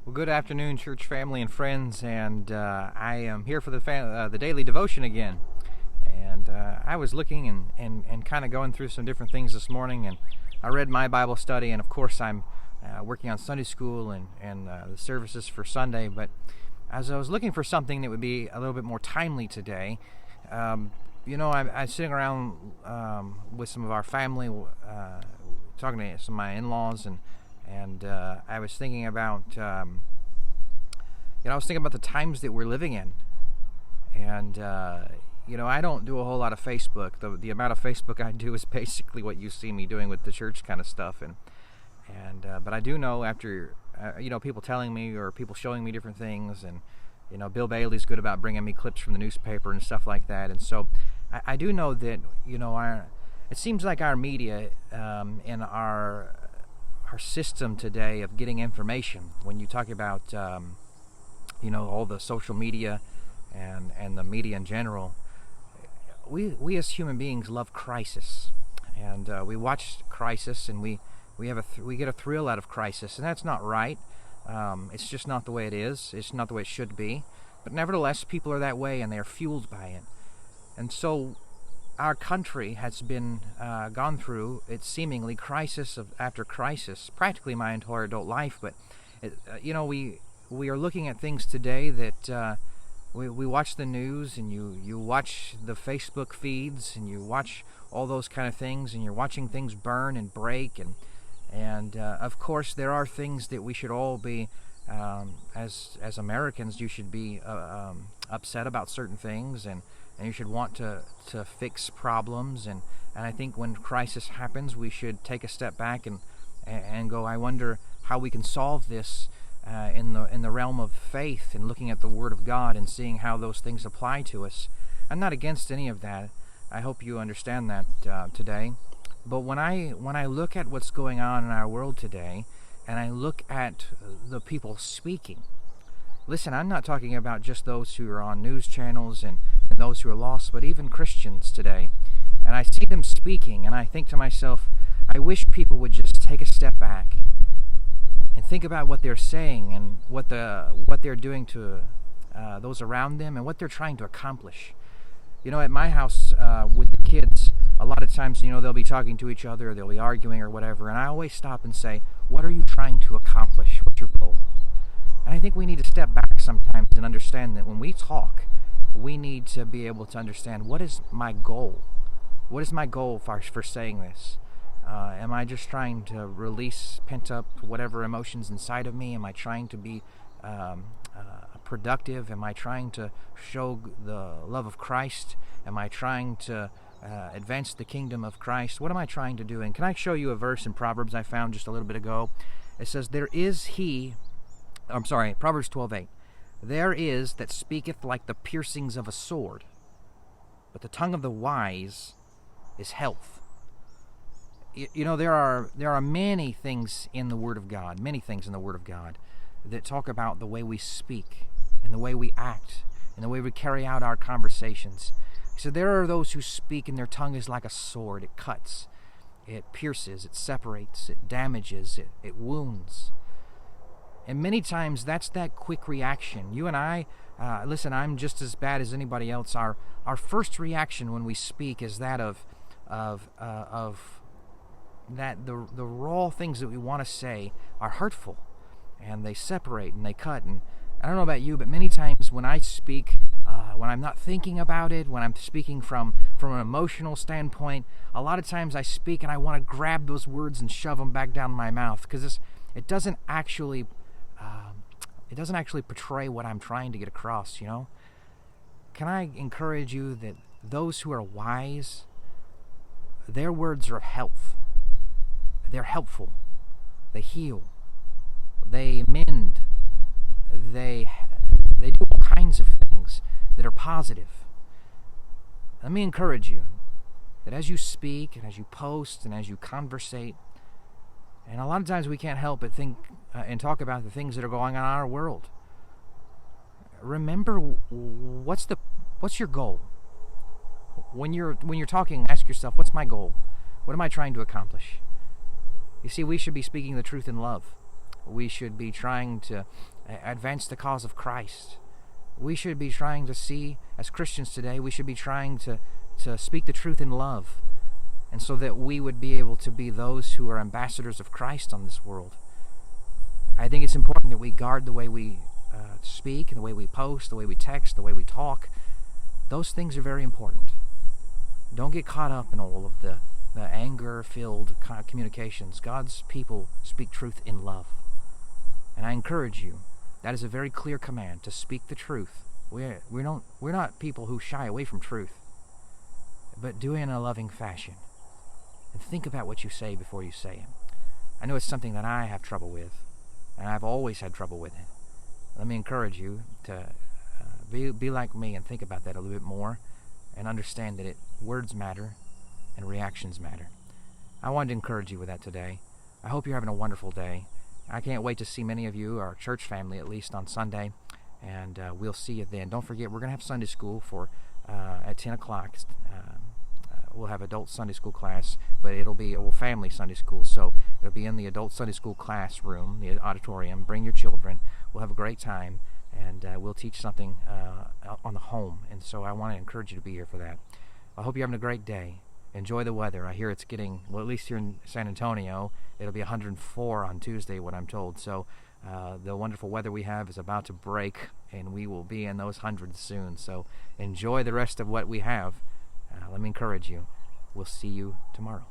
Well, good afternoon, church family and friends, and I am here for the daily devotion again. And I was looking and kind of going through some different things this morning, and I read my Bible study, and of course I'm working on Sunday school and the services for Sunday. But as I was looking for something that would be a little bit more timely today, I'm sitting around with some of our family, talking to some of my in-laws, and I was thinking about, I was thinking about the times that we're living in, and I don't do a whole lot of Facebook. The amount of Facebook I do is basically what you see me doing with the church kind of stuff, but I do know after people telling me or people showing me different things, and Bill Bailey's good about bringing me clips from the newspaper and stuff like that, and so I do know that it seems like our media and our system today of getting information, when you talk about all the social media and the media in general, we as human beings love crisis, and we watch crisis, and we get a thrill out of crisis, and that's not right. It's just not the way it is. It's not the way it should be. But nevertheless, people are that way, and they are fueled by it. And so our country has been gone through its seemingly crisis after crisis, practically my entire adult life. But we are looking at things today that we watch the news, and you watch the Facebook feeds, and you watch all those kind of things, and you're watching things burn and break, and of course there are things that we should all be as Americans. You should be upset about certain things, and you should want to fix problems, and I think when crisis happens, we should take a step back and go, I wonder how we can solve this in the realm of faith, and looking at the Word of God and seeing how those things apply to us. I'm not against any of that. I hope you understand that today. But when I look at what's going on in our world today, and I look at the people speaking, listen, I'm not talking about just those who are on news channels and those who are lost, but even Christians today. And I see them speaking, and I think to myself, I wish people would just take a step back and think about what they're saying, and what they're doing to those around them, and what they're trying to accomplish. At my house with the kids, a lot of times, they'll be talking to each other, or they'll be arguing or whatever, and I always stop and say, what are you trying to accomplish? What's your goal? And I think we need to step back sometimes and understand that when we talk, we need to be able to understand, what is my goal? What is my goal for saying this? Am I just trying to release pent-up whatever emotions inside of me? Am I trying to be productive? Am I trying to show the love of Christ? Am I trying to advance the kingdom of Christ? What am I trying to do? And can I show you a verse in Proverbs I found just a little bit ago? It says, Proverbs 12:8. There is that speaketh like the piercings of a sword, but the tongue of the wise is health. There are many things in the Word of God, that talk about the way we speak, and the way we act, and the way we carry out our conversations. So there are those who speak, and their tongue is like a sword. It cuts, it pierces, it separates, it damages, it wounds. And many times that's that quick reaction. You and I, listen, I'm just as bad as anybody else. Our first reaction when we speak is that of that the raw things that we want to say are hurtful, and they separate and they cut. And I don't know about you, but many times when I speak, when I'm not thinking about it, when I'm speaking from an emotional standpoint, a lot of times I speak and I want to grab those words and shove them back down my mouth, because it doesn't actually portray what I'm trying to get across. Can I encourage you that those who are wise, their words are of health. They're helpful. They heal. They mend. They do all kinds of things that are positive. Let me encourage you that as you speak, and as you post, and as you conversate, and a lot of times we can't help but think and talk about the things that are going on in our world. Remember, what's your goal? When you're talking, ask yourself, what's my goal? What am I trying to accomplish? You see, we should be speaking the truth in love. We should be trying to advance the cause of Christ. We should be trying to see, as Christians today, we should be trying to speak the truth in love, and so that we would be able to be those who are ambassadors of Christ on this world. I think it's important that we guard the way we speak, and the way we post, the way we text, the way we talk. Those things are very important. Don't get caught up in all of the anger-filled communications. God's people speak truth in love. And I encourage you, that is a very clear command, to speak the truth. We're not people who shy away from truth, but do it in a loving fashion. And think about what you say before you say it. I know it's something that I have trouble with, and I've always had trouble with it. Let me encourage you to be like me and think about that a little bit more, and understand that words matter and reactions matter. I wanted to encourage you with that today. I hope you're having a wonderful day. I can't wait to see many of you, our church family at least, on Sunday, and we'll see you then. Don't forget, we're going to have Sunday school at 10 o'clock. We'll have adult Sunday school class, but it'll be family Sunday school, so it'll be in the adult Sunday school classroom, the auditorium. Bring your children. We'll have a great time, and we'll teach something on the home, and so I want to encourage you to be here for that. I hope you're having a great day. Enjoy the weather. I hear it's getting, well, at least here in San Antonio, it'll be 104 on Tuesday, what I'm told. So the wonderful weather we have is about to break, and we will be in those hundreds soon. So enjoy the rest of what we have. Let me encourage you. We'll see you tomorrow.